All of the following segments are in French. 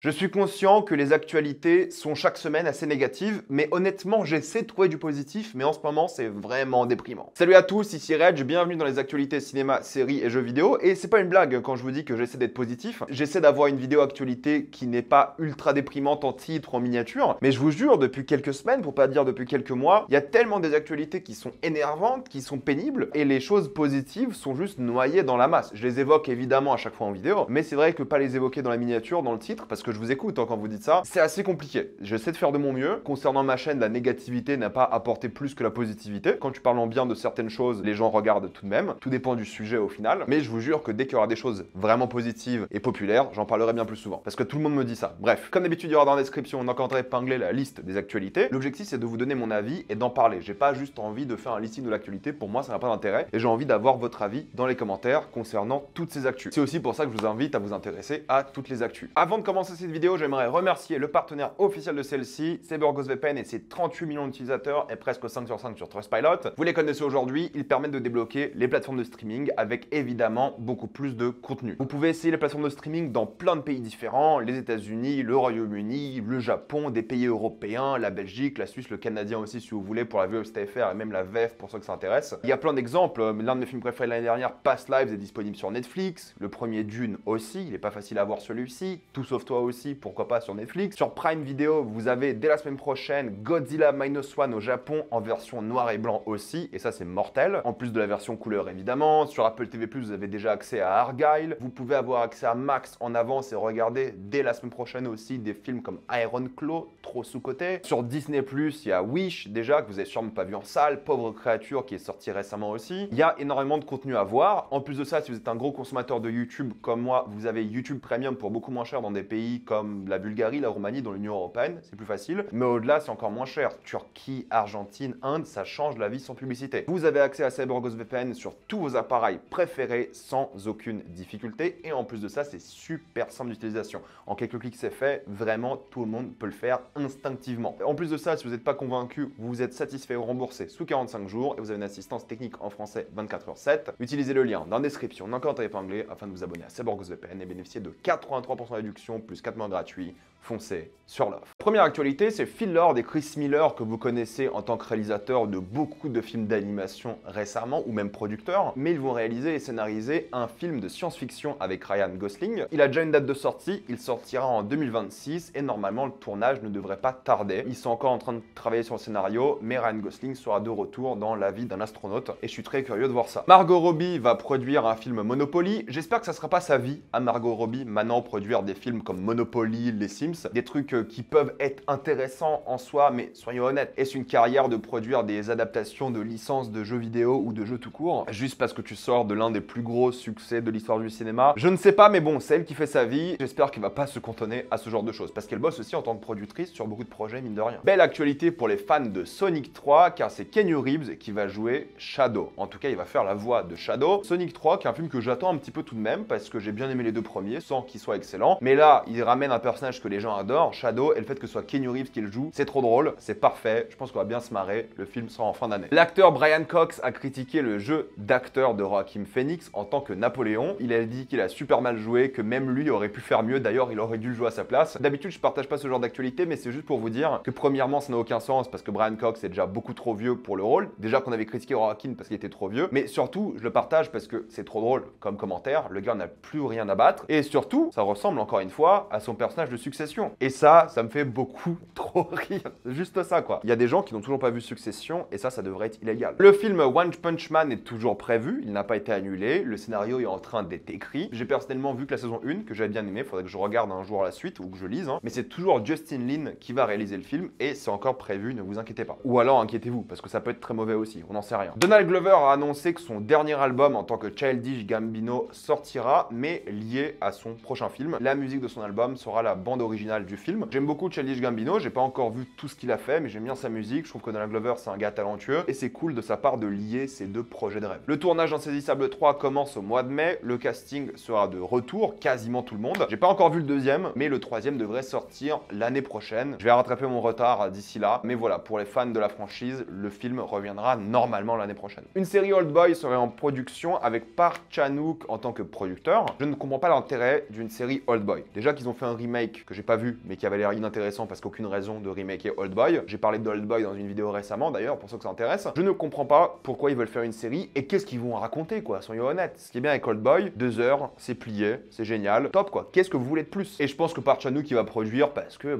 Je suis conscient que les actualités sont chaque semaine assez négatives, mais honnêtement, j'essaie de trouver du positif, mais en ce moment, c'est vraiment déprimant. Salut à tous, ici Reg, bienvenue dans les actualités cinéma, séries et jeux vidéo. Et c'est pas une blague quand je vous dis que j'essaie d'être positif. J'essaie d'avoir une vidéo actualité qui n'est pas ultra déprimante en titre ou en miniature, mais je vous jure, depuis quelques semaines, pour pas dire depuis quelques mois, il y a tellement des actualités qui sont énervantes, qui sont pénibles, et les choses positives sont juste noyées dans la masse. Je les évoque évidemment à chaque fois en vidéo, mais c'est vrai que pas les évoquer dans la miniature, dans le titre, parce que je vous écoute quand vous dites ça, c'est assez compliqué. J'essaie de faire de mon mieux. Concernant ma chaîne, la négativité n'a pas apporté plus que la positivité. Quand tu parles en bien de certaines choses, les gens regardent tout de même. Tout dépend du sujet au final. Mais je vous jure que dès qu'il y aura des choses vraiment positives et populaires, j'en parlerai bien plus souvent. Parce que tout le monde me dit ça. Bref, comme d'habitude, il y aura dans la description, on a encore épinglé la liste des actualités. L'objectif, c'est de vous donner mon avis et d'en parler. J'ai pas juste envie de faire un listing de l'actualité. Pour moi, ça n'a pas d'intérêt. Et j'ai envie d'avoir votre avis dans les commentaires concernant toutes ces actus. C'est aussi pour ça que je vous invite à vous intéresser à toutes les actus. Avant de commencer cette vidéo, j'aimerais remercier le partenaire officiel de celle-ci, CyberGhostVPN et ses 38 millions d'utilisateurs et presque 5 sur 5 sur Trustpilot. Vous les connaissez aujourd'hui, ils permettent de débloquer les plateformes de streaming avec évidemment beaucoup plus de contenu. Vous pouvez essayer les plateformes de streaming dans plein de pays différents, les États-Unis, le Royaume-Uni, le Japon, des pays européens, la Belgique, la Suisse, le Canadien aussi si vous voulez pour la VOSTFR et même la VEF pour ceux que ça intéresse. Il y a plein d'exemples, l'un de mes films préférés l'année dernière, Past Lives, est disponible sur Netflix, le premier Dune aussi, il n'est pas facile à voir celui-ci, Tout sauf toi aussi, pourquoi pas sur Netflix. Sur Prime Video, vous avez dès la semaine prochaine Godzilla Minus One au Japon en version noir et blanc aussi, et ça c'est mortel, en plus de la version couleur évidemment. Sur Apple TV+, vous avez déjà accès à Argyle, vous pouvez avoir accès à Max en avance et regarder dès la semaine prochaine aussi des films comme Iron Claw, trop sous-coté. Sur Disney+, il y a Wish déjà, que vous avez sûrement pas vu en salle, Pauvre créature qui est sorti récemment aussi. Il y a énormément de contenu à voir. En plus de ça, si vous êtes un gros consommateur de YouTube comme moi, vous avez YouTube Premium pour beaucoup moins cher dans des pays comme la Bulgarie, la Roumanie, dans l'Union européenne, c'est plus facile. Mais au-delà, c'est encore moins cher. Turquie, Argentine, Inde, ça change la vie sans publicité. Vous avez accès à CyberGhostVPN sur tous vos appareils préférés sans aucune difficulté. Et en plus de ça, c'est super simple d'utilisation. En quelques clics, c'est fait. Vraiment, tout le monde peut le faire instinctivement. En plus de ça, si vous n'êtes pas convaincu, vous êtes satisfait ou remboursé sous 45 jours et vous avez une assistance technique en français 24h7, utilisez le lien dans la description, dans le commentaire épinglé, afin de vous abonner à CyberGhostVPN et bénéficier de 83% de réduction plus 4 mois gratuits. Foncez sur l'offre. Première actualité, c'est Phil Lord et Chris Miller que vous connaissez en tant que réalisateur de beaucoup de films d'animation récemment ou même producteur, mais ils vont réaliser et scénariser un film de science-fiction avec Ryan Gosling. Il a déjà une date de sortie, il sortira en 2026 et normalement le tournage ne devrait pas tarder. Ils sont encore en train de travailler sur le scénario, mais Ryan Gosling sera de retour dans la vie d'un astronaute et je suis très curieux de voir ça. Margot Robbie va produire un film Monopoly. J'espère que ça sera pas sa vie à Margot Robbie maintenant produire des films comme Monopoly, Les Sims, des trucs qui peuvent être intéressants en soi, mais soyons honnêtes, est-ce une carrière de produire des adaptations de licences de jeux vidéo ou de jeux tout court, juste parce que tu sors de l'un des plus gros succès de l'histoire du cinéma? Je ne sais pas, mais bon, c'est elle qui fait sa vie, j'espère qu'elle va pas se cantonner à ce genre de choses, parce qu'elle bosse aussi en tant que productrice sur beaucoup de projets, mine de rien. Belle actualité pour les fans de Sonic 3, car c'est Keanu Reeves qui va jouer Shadow. En tout cas, il va faire la voix de Shadow. Sonic 3, qui est un film que j'attends un petit peu tout de même, parce que j'ai bien aimé les deux premiers, sans qu'ils soient excellents, mais là, il ramène un personnage que les gens adorent, Shadow, et le fait que ce soit Keanu Reeves qui le joue, c'est trop drôle, c'est parfait, je pense qu'on va bien se marrer, le film sera en fin d'année. L'acteur Brian Cox a critiqué le jeu d'acteur de Joaquin Phoenix en tant que Napoléon. Il a dit qu'il a super mal joué, que même lui aurait pu faire mieux, d'ailleurs il aurait dû le jouer à sa place. D'habitude je partage pas ce genre d'actualité, mais c'est juste pour vous dire que premièrement ça n'a aucun sens parce que Brian Cox est déjà beaucoup trop vieux pour le rôle, déjà qu'on avait critiqué Joaquin parce qu'il était trop vieux, mais surtout je le partage parce que c'est trop drôle comme commentaire, le gars n'a plus rien à battre, et surtout ça ressemble encore une fois à son personnage de Succession. Et ça me fait beaucoup trop rire. C'est juste ça, quoi. Il y a des gens qui n'ont toujours pas vu Succession, et ça devrait être illégal. Le film One Punch Man est toujours prévu, il n'a pas été annulé, le scénario est en train d'être écrit. J'ai personnellement vu que la saison 1, que j'avais bien aimé, faudrait que je regarde un jour la suite, ou que je lise, hein. Mais c'est toujours Justin Lin qui va réaliser le film, et c'est encore prévu, ne vous inquiétez pas. Ou alors inquiétez-vous, parce que ça peut être très mauvais aussi, on n'en sait rien. Donald Glover a annoncé que son dernier album en tant que Childish Gambino sortira, mais lié à son prochain film. La musique de son album sera la bande originale du film. J'aime beaucoup Childish Gambino, j'ai pas encore vu tout ce qu'il a fait, mais j'aime bien sa musique, je trouve que Donald Glover c'est un gars talentueux, et c'est cool de sa part de lier ces deux projets de rêve. Le tournage d'Insaisissable 3 commence au mois de mai, le casting sera de retour, quasiment tout le monde. J'ai pas encore vu le deuxième, mais le troisième devrait sortir l'année prochaine. Je vais rattraper mon retard d'ici là, mais voilà, pour les fans de la franchise, le film reviendra normalement l'année prochaine. Une série Old Boy serait en production avec Park Chan-wook en tant que producteur. Je ne comprends pas l'intérêt d'une série Old Boy. Déjà qu'ils ils ont fait un remake que j'ai pas vu, mais qui avait l'air inintéressant parce qu'aucune raison de remaker Old Boy. J'ai parlé de Old Boy dans une vidéo récemment d'ailleurs, pour ceux que ça intéresse. Je ne comprends pas pourquoi ils veulent faire une série et qu'est-ce qu'ils vont raconter, quoi, soyons honnêtes. Ce qui est bien avec Old Boy, 2 heures, c'est plié, c'est génial, top quoi. Qu'est-ce que vous voulez de plus? Et je pense que Park Chan-wook qui va produire parce que,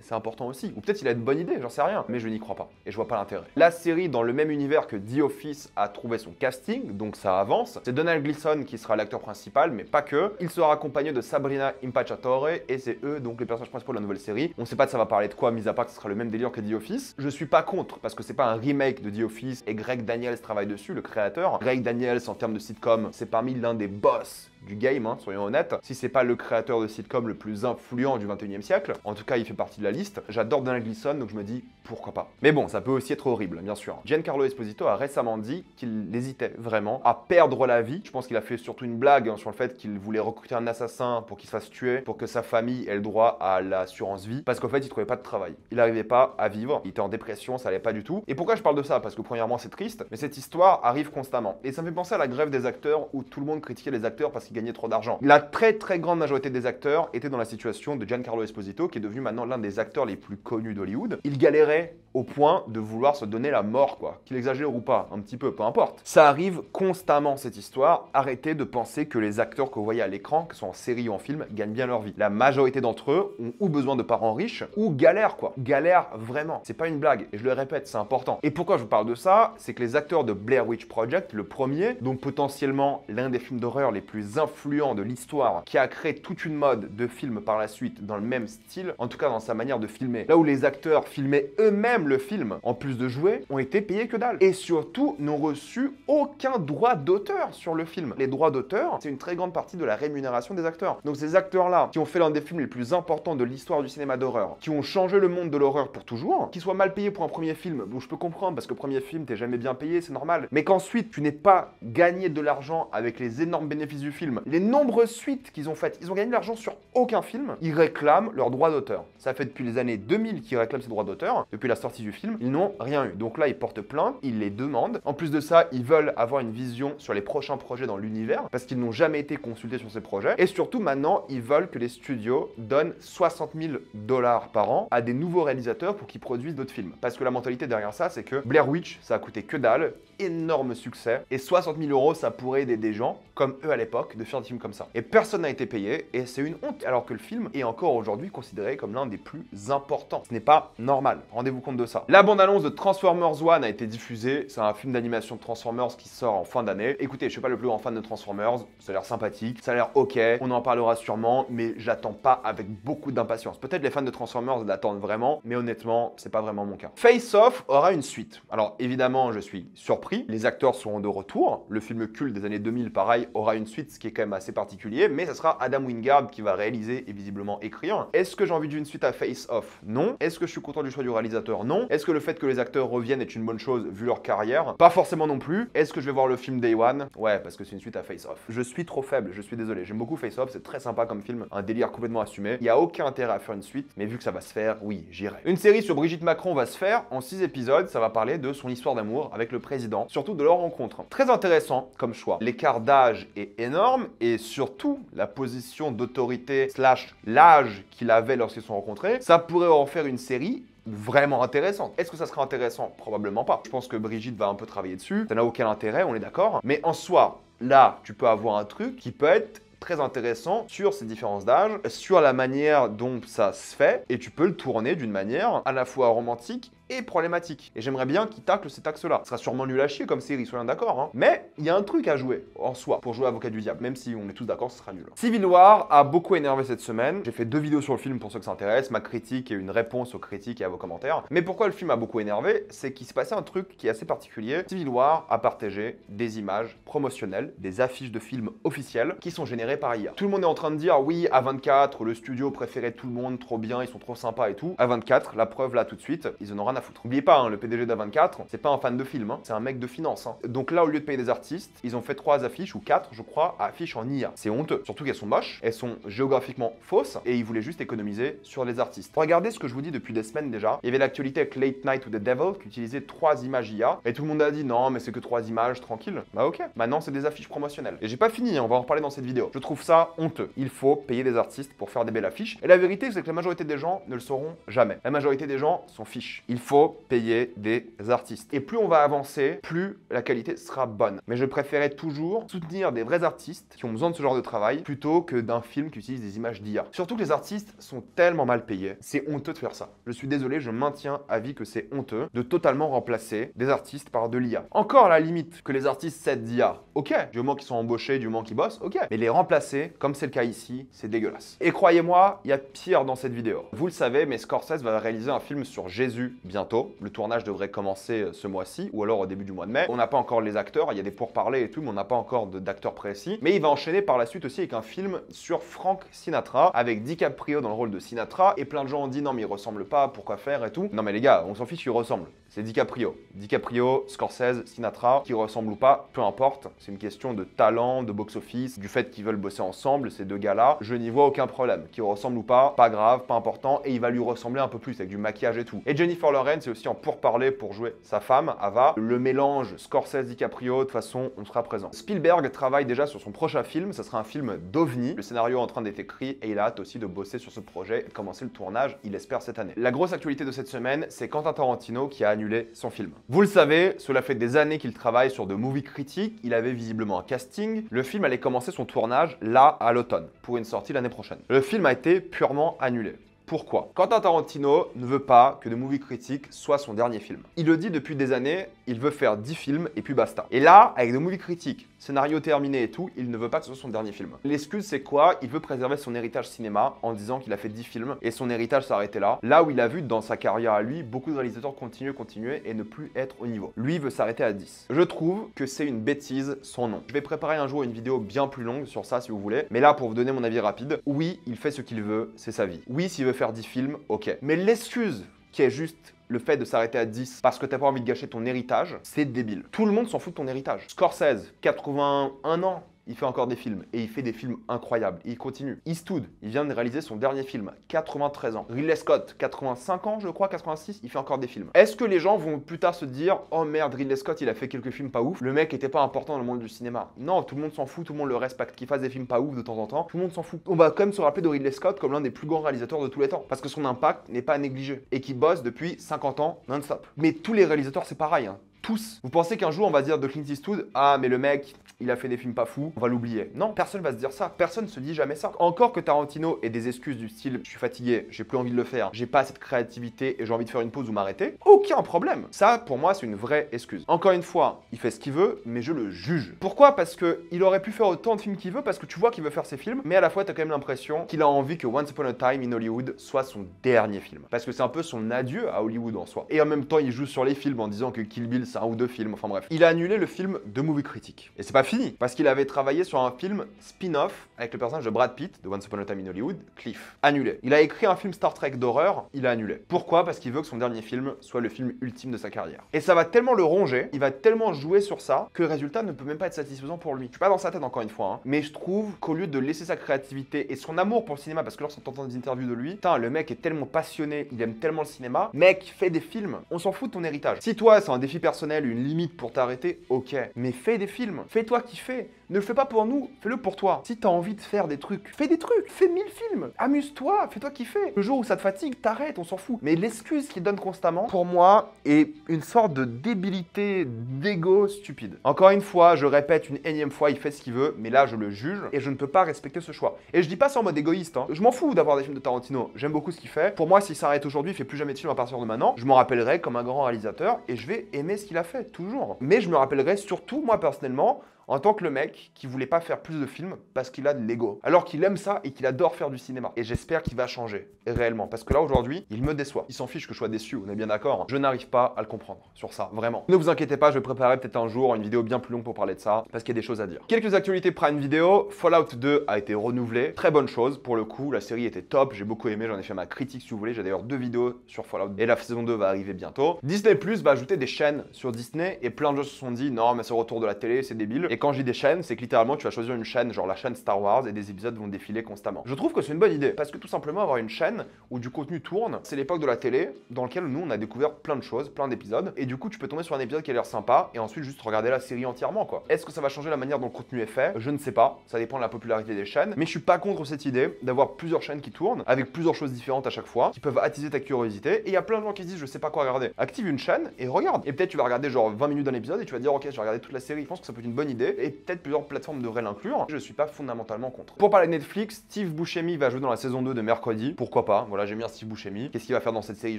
c'est important aussi. Ou peut-être il a une bonne idée, j'en sais rien, mais je n'y crois pas. Et je vois pas l'intérêt. La série, dans le même univers que The Office, a trouvé son casting, donc ça avance. C'est Donald Gleeson qui sera l'acteur principal, mais pas que. Il sera accompagné de Sabrina Impacciatore, et c'est eux, donc les personnages principaux de la nouvelle série. On sait pas de ça va parler de quoi, mis à part que ce sera le même délire que The Office. Je suis pas contre, parce que c'est pas un remake de The Office, et Greg Daniels travaille dessus, le créateur. Greg Daniels, en termes de sitcom, c'est parmi l'un des boss du game, soyons honnêtes. Si c'est pas le créateur de sitcom le plus influent du 21e siècle, en tout cas il fait partie de la liste. J'adore Donald Gleeson, donc je me dis pourquoi pas. Mais bon, ça peut aussi être horrible, bien sûr. Giancarlo Esposito a récemment dit qu'il hésitait vraiment à perdre la vie. Je pense qu'il a fait surtout une blague sur le fait qu'il voulait recruter un assassin pour qu'il se fasse tuer, pour que sa famille ait le droit à l'assurance vie, parce qu'en fait il trouvait pas de travail. Il n'arrivait pas à vivre, il était en dépression, ça allait pas du tout. Et pourquoi je parle de ça? Parce que premièrement c'est triste, mais cette histoire arrive constamment. Et ça me fait penser à la grève des acteurs où tout le monde critiquait les acteurs parce qu'ils gagnaient trop d'argent. La très grande majorité des acteurs étaient dans la situation de Giancarlo Esposito, qui est devenu maintenant l'un des acteurs les plus connus d'Hollywood. Il galérait au point de vouloir se donner la mort, quoi. Qu'il exagère ou pas, un petit peu, peu importe. Ça arrive constamment, cette histoire. Arrêtez de penser que les acteurs que vous voyez à l'écran, que ce soit en série ou en film, gagnent bien leur vie. La majorité d'entre eux ont ou besoin de parents riches, ou galèrent, quoi. Galèrent vraiment. C'est pas une blague, et je le répète, c'est important. Et pourquoi je vous parle de ça? C'est que les acteurs de Blair Witch Project, le premier, donc potentiellement l'un des films d'horreur les plus influents de l'histoire, qui a créé toute une mode de films par la suite dans le même style, en tout cas dans sa manière de filmer. Là où les acteurs filmaient eux-mêmes le film, en plus de jouer, ont été payés que dalle. Et surtout, n'ont reçu aucun droit d'auteur sur le film. Les droits d'auteur, c'est une très grande partie de la rémunération des acteurs. Donc ces acteurs-là, qui ont fait l'un des films les plus importants de l'histoire du cinéma d'horreur, qui ont changé le monde de l'horreur pour toujours, qui soient mal payés pour un premier film, bon je peux comprendre, parce que premier film, t'es jamais bien payé, c'est normal. Mais qu'ensuite, tu n'aies pas gagné de l'argent avec les énormes bénéfices du film, les nombreuses suites qu'ils ont faites, ils ont gagné de l'argent sur aucun film, ils réclament leurs droits d'auteur. Ça fait depuis les années 2000 qu'ils réclament ces droits d'auteur, depuis la sortie du film, ils n'ont rien eu. Donc là, ils portent plainte, ils les demandent. En plus de ça, ils veulent avoir une vision sur les prochains projets dans l'univers, parce qu'ils n'ont jamais été consultés sur ces projets. Et surtout, maintenant, ils veulent que les studios donnent 60 000 $ par an à des nouveaux réalisateurs pour qu'ils produisent d'autres films. Parce que la mentalité derrière ça, c'est que Blair Witch, ça a coûté que dalle, énorme succès, et 60 000 € ça pourrait aider des gens, comme eux à l'époque, de faire des films comme ça. Et personne n'a été payé, et c'est une honte, alors que le film est encore aujourd'hui considéré comme l'un des plus importants. Ce n'est pas normal, rendez-vous compte de ça. La bande-annonce de Transformers 1 a été diffusée, c'est un film d'animation de Transformers qui sort en fin d'année. Écoutez, je suis pas le plus grand fan de Transformers, ça a l'air sympathique, ça a l'air ok, on en parlera sûrement, mais j'attends pas avec beaucoup d'impatience. Peut-être les fans de Transformers l'attendent vraiment, mais honnêtement, c'est pas vraiment mon cas. Face Off aura une suite. Alors évidemment, je suis surpris, les acteurs seront de retour, le film culte des années 2000, pareil, aura une suite, ce qui est quand même assez particulier, mais ça sera Adam Wingard qui va réaliser et visiblement écrire. Est-ce que j'ai envie d'une suite à Face Off? Non. Est-ce que je suis content du choix du réalisateur? Non. Est-ce que le fait que les acteurs reviennent est une bonne chose vu leur carrière? Pas forcément non plus. Est-ce que je vais voir le film Day One? Ouais, parce que c'est une suite à Face Off. Je suis trop faible, je suis désolé. J'aime beaucoup Face Off, c'est très sympa comme film, un délire complètement assumé. Il n'y a aucun intérêt à faire une suite, mais vu que ça va se faire, oui, j'irai. Une série sur Brigitte Macron va se faire en 6 épisodes, ça va parler de son histoire d'amour avec le président, surtout de leur rencontre. Très intéressant comme choix. L'écart d'âge est énorme et surtout la position d'autorité slash l'âge qu'il avait lorsqu'ils se sont rencontrés, ça pourrait en faire une série vraiment intéressante. Est-ce que ça sera intéressant? Probablement pas. Je pense que Brigitte va un peu travailler dessus, ça n'a aucun intérêt, on est d'accord. Mais en soi, là, tu peux avoir un truc qui peut être très intéressant sur ces différences d'âge, sur la manière dont ça se fait, et tu peux le tourner d'une manière à la fois romantique et problématique. Et j'aimerais bien qu'il tacle cet axe-là. Ce sera sûrement nul à chier comme série, soyons d'accord, hein. Mais il y a un truc à jouer en soi pour jouer avocat du diable, même si on est tous d'accord, ce sera nul. Civil War a beaucoup énervé cette semaine. J'ai fait 2 vidéos sur le film pour ceux que ça intéresse, ma critique et une réponse aux critiques et à vos commentaires. Mais pourquoi le film a beaucoup énervé? C'est qu'il s'est passé un truc qui est assez particulier. Civil War a partagé des images promotionnelles, des affiches de films officiels qui sont générées par IA. Tout le monde est en train de dire oui, A24, le studio préféré de tout le monde, trop bien, ils sont trop sympas et tout. A24, la preuve là tout de suite, ils en ont rien rien à foutre. N'oubliez pas, hein, le PDG d'A24, c'est pas un fan de film, hein, c'est un mec de finance. Hein. Donc là, au lieu de payer des artistes, ils ont fait 3 affiches, ou 4, je crois, affiches en IA. C'est honteux. Surtout qu'elles sont moches, elles sont géographiquement fausses, et ils voulaient juste économiser sur les artistes. Regardez ce que je vous dis depuis des semaines déjà. Il y avait l'actualité avec Late Night with the Devil qui utilisait 3 images IA, et tout le monde a dit non, mais c'est que 3 images, tranquille. Bah ok, maintenant c'est des affiches promotionnelles. Et j'ai pas fini, hein, on va en reparler dans cette vidéo. Je trouve ça honteux. Il faut payer des artistes pour faire des belles affiches. Et la vérité, c'est que la majorité des gens ne le sauront jamais. La majorité des gens s'en fichent. Il faut payer des artistes. Et plus on va avancer, plus la qualité sera bonne. Mais je préférais toujours soutenir des vrais artistes qui ont besoin de ce genre de travail plutôt que d'un film qui utilise des images d'IA. Surtout que les artistes sont tellement mal payés. C'est honteux de faire ça. Je suis désolé, je maintiens à vie que c'est honteux de totalement remplacer des artistes par de l'IA. Encore à la limite que les artistes s'aident d'IA. Ok, du moment qu'ils sont embauchés, du moment qu'ils bossent, ok. Mais les remplacer, comme c'est le cas ici, c'est dégueulasse. Et croyez-moi, il y a pire dans cette vidéo. Vous le savez, mais Scorsese va réaliser un film sur Jésus bientôt. Le tournage devrait commencer ce mois-ci ou alors au début du mois de mai. On n'a pas encore les acteurs, il y a des pourparlers et tout, mais on n'a pas encore d'acteurs précis. Mais il va enchaîner par la suite aussi avec un film sur Frank Sinatra, avec DiCaprio dans le rôle de Sinatra. Et plein de gens ont dit non mais il ressemble pas, pourquoi faire et tout. Non mais les gars, on s'en fiche qu'il ressemble. C'est DiCaprio. DiCaprio, Scorsese, Sinatra, qui ressemble ou pas, peu importe. C'est une question de talent, de box-office, du fait qu'ils veulent bosser ensemble, ces deux gars-là. Je n'y vois aucun problème. Qu'il ressemble ou pas grave, pas important. Et il va lui ressembler un peu plus avec du maquillage et tout. Et Jennifer Lawrence, c'est aussi en pourparler pour jouer sa femme, Ava. Le mélange Scorsese-DiCaprio, de toute façon, on sera présent. Spielberg travaille déjà sur son prochain film. Ça sera un film d'OVNI. Le scénario est en train d'être écrit et il a hâte aussi de bosser sur ce projet et de commencer le tournage, il espère cette année. La grosse actualité de cette semaine, c'est Quentin Tarantino qui a annulé son film. Vous le savez, cela fait des années qu'il travaille sur de movie critiques, il avait visiblement un casting. Le film allait commencer son tournage là à l'automne, pour une sortie l'année prochaine. Le film a été purement annulé. Pourquoi? Quentin Tarantino ne veut pas que The Movie Critic soit son dernier film. Il le dit depuis des années, il veut faire 10 films et puis basta. Et là, avec The Movie Critic, scénario terminé et tout, il ne veut pas que ce soit son dernier film. L'excuse c'est quoi? Il veut préserver son héritage cinéma en disant qu'il a fait 10 films et son héritage s'arrêtait là. Là où il a vu dans sa carrière à lui, beaucoup de réalisateurs continuer et ne plus être au niveau. Lui veut s'arrêter à 10. Je trouve que c'est une bêtise sans nom. Je vais préparer un jour une vidéo bien plus longue sur ça si vous voulez. Mais là, pour vous donner mon avis rapide, oui, il fait ce qu'il veut, c'est sa vie. Oui, s'il veut faire 10 films, ok. Mais l'excuse qui est juste le fait de s'arrêter à 10 parce que t'as pas envie de gâcher ton héritage, c'est débile. Tout le monde s'en fout de ton héritage. Scorsese, 81 ans, il fait encore des films et il fait des films incroyables. Et il continue. Eastwood, il vient de réaliser son dernier film, 93 ans. Ridley Scott, 85 ans, je crois, 86, il fait encore des films. Est-ce que les gens vont plus tard se dire « Oh merde, Ridley Scott, il a fait quelques films pas ouf. Le mec était pas important dans le monde du cinéma. » Non, tout le monde s'en fout, tout le monde le respecte. Qu'il fasse des films pas ouf de temps en temps, tout le monde s'en fout. On va quand même se rappeler de Ridley Scott comme l'un des plus grands réalisateurs de tous les temps. Parce que son impact n'est pas négligé. Et qu'il bosse depuis 50 ans non-stop. Mais tous les réalisateurs, c'est pareil, hein. Tous. Vous pensez qu'un jour on va dire de Clint Eastwood, ah mais le mec, il a fait des films pas fous, on va l'oublier. Non, personne va se dire ça. Personne ne se dit jamais ça. Encore que Tarantino ait des excuses du style, je suis fatigué, j'ai plus envie de le faire, j'ai pas cette créativité et j'ai envie de faire une pause ou m'arrêter, aucun problème. Ça, pour moi, c'est une vraie excuse. Encore une fois, il fait ce qu'il veut, mais je le juge. Pourquoi? Parce que il aurait pu faire autant de films qu'il veut, parce que tu vois qu'il veut faire ses films, mais à la fois, t'as quand même l'impression qu'il a envie que Once Upon a Time in Hollywood soit son dernier film. Parce que c'est un peu son adieu à Hollywood en soi. Et en même temps, il joue sur les films en disant que Kill Bill, c'est un ou deux films, enfin bref. Il a annulé le film The Movie Critic. Et c'est pas fini, parce qu'il avait travaillé sur un film spin-off avec le personnage de Brad Pitt de Once Upon a Time in Hollywood, Cliff. Annulé. Il a écrit un film Star Trek d'horreur, il a annulé. Pourquoi? Parce qu'il veut que son dernier film soit le film ultime de sa carrière. Et ça va tellement le ronger, il va tellement jouer sur ça, que le résultat ne peut même pas être satisfaisant pour lui. Je suis pas dans sa tête encore une fois, hein, mais je trouve qu'au lieu de laisser sa créativité et son amour pour le cinéma, parce que lorsqu'on entend des interviews de lui, putain, le mec est tellement passionné, il aime tellement le cinéma, mec, fais des films, on s'en fout de ton héritage. Si toi, c'est un défi personnel, une limite pour t'arrêter, ok, mais fais des films, fais-toi kiffer. Ne le fais pas pour nous, fais-le pour toi. Si t'as envie de faire des trucs, fais des trucs, fais 1000 films. Amuse-toi, fais-toi kiffer. Le jour où ça te fatigue, t'arrêtes, on s'en fout. Mais l'excuse qu'il donne constamment, pour moi, est une sorte de débilité, d'ego stupide. Encore une fois, je répète une énième fois, il fait ce qu'il veut, mais là, je le juge et je ne peux pas respecter ce choix. Et je dis pas ça en mode égoïste, hein. Je m'en fous d'avoir des films de Tarantino. J'aime beaucoup ce qu'il fait. Pour moi, s'il s'arrête aujourd'hui, il fait plus jamais de films à partir de maintenant, je m'en rappellerai comme un grand réalisateur et je vais aimer ce qu'il a fait, toujours. Mais je me rappellerai surtout, moi, personnellement, en tant que le mec qui voulait pas faire plus de films parce qu'il a de l'ego. Alors qu'il aime ça et qu'il adore faire du cinéma. Et j'espère qu'il va changer, réellement. Parce que là, aujourd'hui, il me déçoit. Il s'en fiche que je sois déçu, on est bien d'accord. Je n'arrive pas à le comprendre sur ça, vraiment. Ne vous inquiétez pas, je vais préparer peut-être un jour une vidéo bien plus longue pour parler de ça, parce qu'il y a des choses à dire. Quelques actualités Prime Video. Fallout 2 a été renouvelé. Très bonne chose, pour le coup. La série était top, j'ai beaucoup aimé, j'en ai fait ma critique si vous voulez. J'ai d'ailleurs 2 vidéos sur Fallout. Et la saison 2 va arriver bientôt. Disney Plus va ajouter des chaînes sur Disney, et plein de gens se sont dit, non, mais c'est le retour de la télé, c'est débile. Et quand je dis des chaînes, c'est que littéralement, tu vas choisir une chaîne, genre la chaîne Star Wars, et des épisodes vont défiler constamment. Je trouve que c'est une bonne idée, parce que tout simplement, avoir une chaîne où du contenu tourne, c'est l'époque de la télé, dans lequel nous, on a découvert plein de choses, plein d'épisodes, et du coup, tu peux tomber sur un épisode qui a l'air sympa, et ensuite juste regarder la série entièrement, quoi. Est-ce que ça va changer la manière dont le contenu est fait? Je ne sais pas, ça dépend de la popularité des chaînes, mais je suis pas contre cette idée d'avoir plusieurs chaînes qui tournent, avec plusieurs choses différentes à chaque fois, qui peuvent attiser ta curiosité, et il y a plein de gens qui se disent, je sais pas quoi regarder. Active une chaîne et regarde. Et peut-être tu vas regarder genre 20 minutes d'un épisode, et tu vas dire, ok, je vais regarder toute la série. Je pense que ça peut être une bonne idée, et peut-être plusieurs plateformes devraient l'inclure. Je suis pas fondamentalement contre. Pour parler de Netflix, Steve Buscemi va jouer dans la saison 2 de Mercredi. Pourquoi pas? Voilà, j'aime bien Steve Buscemi. Qu'est-ce qu'il va faire dans cette série?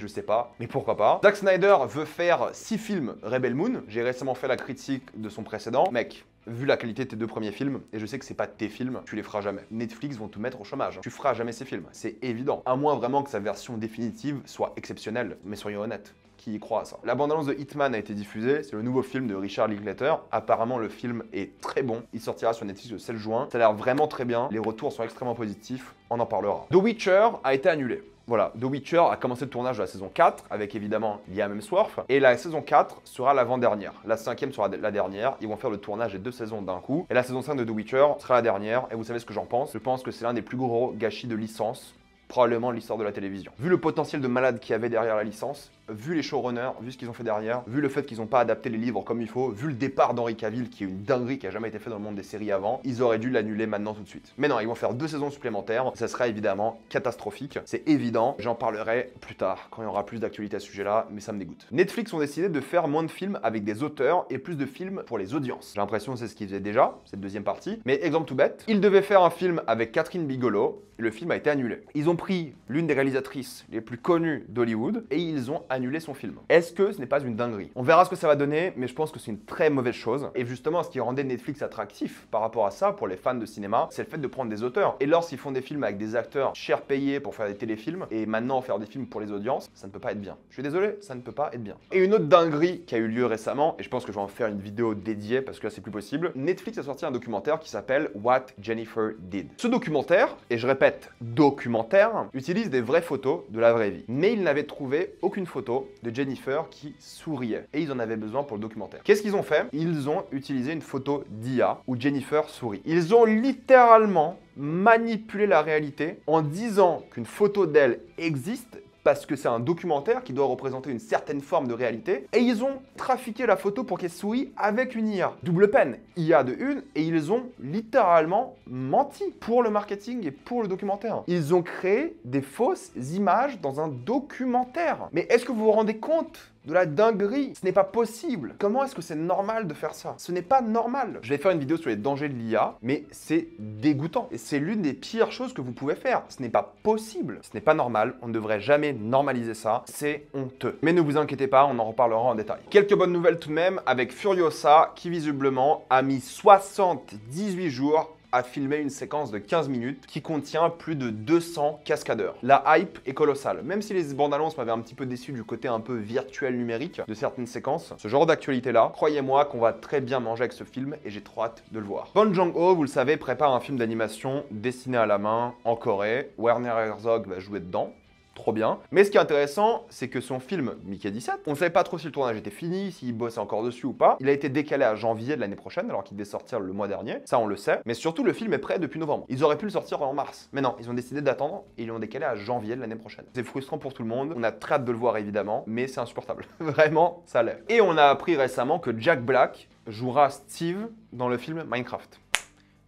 Je sais pas, mais pourquoi pas. Zack Snyder veut faire 6 films Rebel Moon. J'ai récemment fait la critique de son précédent. Mec, vu la qualité de tes 2 premiers films, et je sais que c'est pas tes films, tu les feras jamais. Netflix vont te mettre au chômage. Tu feras jamais ces films, c'est évident. À moins vraiment que sa version définitive soit exceptionnelle, mais soyons honnêtes. Qui y croit à ça. La bande-annonce de Hitman a été diffusée, c'est le nouveau film de Richard Linklater. Apparemment, le film est très bon. Il sortira sur Netflix le 16 juin. Ça a l'air vraiment très bien. Les retours sont extrêmement positifs. On en parlera. The Witcher a été annulé. Voilà, The Witcher a commencé le tournage de la saison 4 avec évidemment Liam Hemsworth, et la saison 4 sera l'avant-dernière. La 5e sera la dernière. Ils vont faire le tournage des 2 saisons d'un coup, et la saison 5 de The Witcher sera la dernière. Et vous savez ce que j'en pense? Je pense que c'est l'un des plus gros gâchis de licence, probablement l'histoire de la télévision. Vu le potentiel de malade qu'il y avait derrière la licence, vu les showrunners, vu ce qu'ils ont fait derrière, vu le fait qu'ils n'ont pas adapté les livres comme il faut, vu le départ d'Henry Cavill qui est une dinguerie qui a jamais été fait dans le monde des séries avant, ils auraient dû l'annuler maintenant tout de suite. Mais non, ils vont faire 2 saisons supplémentaires, ça sera évidemment catastrophique, c'est évident, j'en parlerai plus tard quand il y aura plus d'actualité à ce sujet-là, mais ça me dégoûte. Netflix ont décidé de faire moins de films avec des auteurs et plus de films pour les audiences. J'ai l'impression que c'est ce qu'ils faisaient déjà, cette deuxième partie, mais exemple tout bête, ils devaient faire un film avec Catherine Bigelow, et le film a été annulé. Ils ont pris l'une des réalisatrices les plus connues d'Hollywood et ils ont annulé son film. Est-ce que ce n'est pas une dinguerie? On verra ce que ça va donner, mais je pense que c'est une très mauvaise chose. Et justement, ce qui rendait Netflix attractif par rapport à ça, pour les fans de cinéma, c'est le fait de prendre des auteurs. Et lorsqu'ils font des films avec des acteurs cher payés pour faire des téléfilms, et maintenant faire des films pour les audiences, ça ne peut pas être bien. Je suis désolé, ça ne peut pas être bien. Et une autre dinguerie qui a eu lieu récemment, et je pense que je vais en faire une vidéo dédiée parce que là c'est plus possible, Netflix a sorti un documentaire qui s'appelle What Jennifer Did. Ce documentaire, et je répète, documentaire, utilise des vraies photos de la vraie vie. Mais ils n'avaient trouvé aucune photo de Jennifer qui souriait. Et ils en avaient besoin pour le documentaire. Qu'est-ce qu'ils ont fait? Ils ont utilisé une photo d'IA où Jennifer sourit. Ils ont littéralement manipulé la réalité en disant qu'une photo d'elle existe parce que c'est un documentaire qui doit représenter une certaine forme de réalité, et ils ont trafiqué la photo pour qu'elle sourie avec une IA. Double peine, IA de une, et ils ont littéralement menti pour le marketing et pour le documentaire. Ils ont créé des fausses images dans un documentaire. Mais est-ce que vous vous rendez compte de la dinguerie? Ce n'est pas possible. Comment est-ce que c'est normal de faire ça? Ce n'est pas normal. Je vais faire une vidéo sur les dangers de l'IA, mais c'est dégoûtant. Et c'est l'une des pires choses que vous pouvez faire. Ce n'est pas possible. Ce n'est pas normal. On ne devrait jamais normaliser ça. C'est honteux. Mais ne vous inquiétez pas, on en reparlera en détail. Quelques bonnes nouvelles tout de même avec Furiosa qui visiblement a mis 78 jours à filmer une séquence de 15 minutes qui contient plus de 200 cascadeurs. La hype est colossale. Même si les bandes annonces m'avaient un petit peu déçu du côté un peu virtuel numérique de certaines séquences, ce genre d'actualité-là, croyez-moi qu'on va très bien manger avec ce film et j'ai trop hâte de le voir. Bong Joon-ho, vous le savez, prépare un film d'animation dessiné à la main en Corée. Werner Herzog va jouer dedans. Trop bien. Mais ce qui est intéressant, c'est que son film Mickey 17, on ne savait pas trop si le tournage était fini, s'il bossait encore dessus ou pas. Il a été décalé à janvier de l'année prochaine, alors qu'il devait sortir le mois dernier. Ça, on le sait. Mais surtout, le film est prêt depuis novembre. Ils auraient pu le sortir en mars. Mais non, ils ont décidé d'attendre et ils l'ont décalé à janvier de l'année prochaine. C'est frustrant pour tout le monde. On a très hâte de le voir, évidemment, mais c'est insupportable. Vraiment, ça l'est. Et on a appris récemment que Jack Black jouera Steve dans le film Minecraft.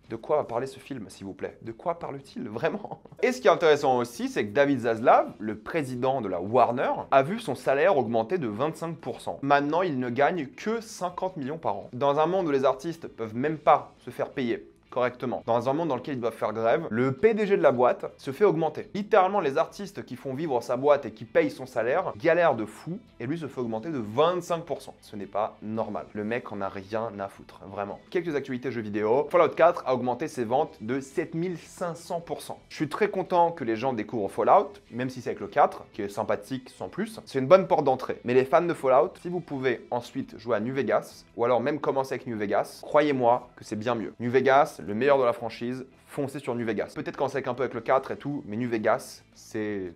De quoi va parler ce film, s'il vous plaît? De quoi parle-t-il, vraiment? Et ce qui est intéressant aussi, c'est que David Zaslav, le président de la Warner, a vu son salaire augmenter de 25%. Maintenant, il ne gagne que 50 millions par an. Dans un monde où les artistes peuvent même pas se faire payer correctement. Dans un monde dans lequel ils doivent faire grève, le PDG de la boîte se fait augmenter. Littéralement, les artistes qui font vivre sa boîte et qui payent son salaire galèrent de fou et lui se fait augmenter de 25%. Ce n'est pas normal. Le mec en a rien à foutre, vraiment. Quelques actualités jeux vidéo. Fallout 4 a augmenté ses ventes de 7500%. Je suis très content que les gens découvrent Fallout, même si c'est avec le 4, qui est sympathique sans plus. C'est une bonne porte d'entrée. Mais les fans de Fallout, si vous pouvez ensuite jouer à New Vegas, ou alors même commencer avec New Vegas, croyez-moi que c'est bien mieux. New Vegas, le meilleur de la franchise, foncez sur New Vegas. Peut-être commencer avec un peu avec le 4 et tout, mais New Vegas, c'est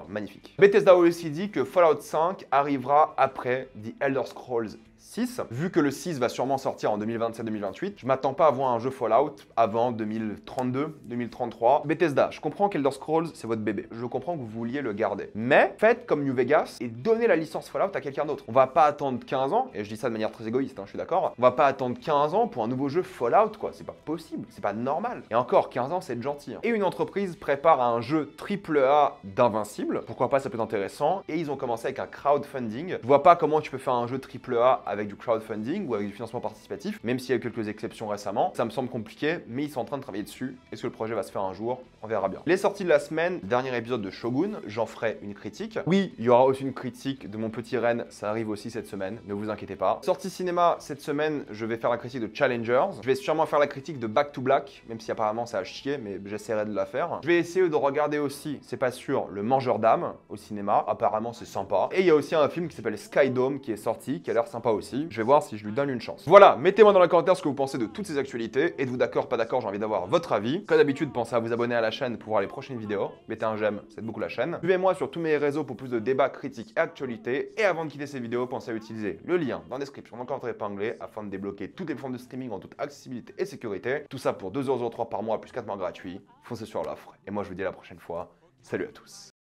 magnifique. Bethesda a aussi dit que Fallout 5 arrivera après The Elder Scrolls 6. Vu que le 6 va sûrement sortir en 2027-2028, je m'attends pas à voir un jeu Fallout avant 2032-2033. Bethesda, je comprends qu'Elder Scrolls, c'est votre bébé. Je comprends que vous vouliez le garder. Mais faites comme New Vegas et donnez la licence Fallout à quelqu'un d'autre. On va pas attendre 15 ans, et je dis ça de manière très égoïste, je suis d'accord. On va pas attendre 15 ans pour un nouveau jeu Fallout, quoi. C'est pas possible, c'est pas normal. Et encore, 15 ans, c'est gentil. Et une entreprise prépare un jeu AAA d'Invincible. Pourquoi pas, ça peut être intéressant. Et ils ont commencé avec un crowdfunding. Je vois pas comment tu peux faire un jeu AAA avec du crowdfunding ou avec du financement participatif, même s'il y a eu quelques exceptions récemment. Ça me semble compliqué, mais ils sont en train de travailler dessus. Est-ce que le projet va se faire un jour? On verra bien. Les sorties de la semaine, dernier épisode de Shogun, j'en ferai une critique. Oui, il y aura aussi une critique de Mon Petit Reine, ça arrive aussi cette semaine, ne vous inquiétez pas. Sortie cinéma, cette semaine, je vais faire la critique de Challengers. Je vais sûrement faire la critique de Back to Black, même si apparemment ça a chier, mais j'essaierai de la faire. Je vais essayer de regarder aussi, c'est pas sûr, Le Mangeur d'âme au cinéma. Apparemment, c'est sympa. Et il y a aussi un film qui s'appelle Skydome qui est sorti, qui a l'air sympa aussi. Je vais voir si je lui donne une chance. Voilà, mettez-moi dans les commentaires ce que vous pensez de toutes ces actualités. Êtes-vous d'accord, pas d'accord? J'ai envie d'avoir votre avis. Comme d'habitude, pensez à vous abonner à la chaîne pour voir les prochaines vidéos. Mettez un j'aime, ça aide beaucoup la chaîne. Suivez-moi sur tous mes réseaux pour plus de débats, critiques et actualités. Et avant de quitter ces vidéos, pensez à utiliser le lien dans la description, dans le commentaire épinglé, afin de débloquer toutes les formes de streaming en toute accessibilité et sécurité. Tout ça pour 2,03€ par mois plus 4 mois gratuits. Foncez sur l'offre. Et moi, je vous dis à la prochaine fois. Salut à tous.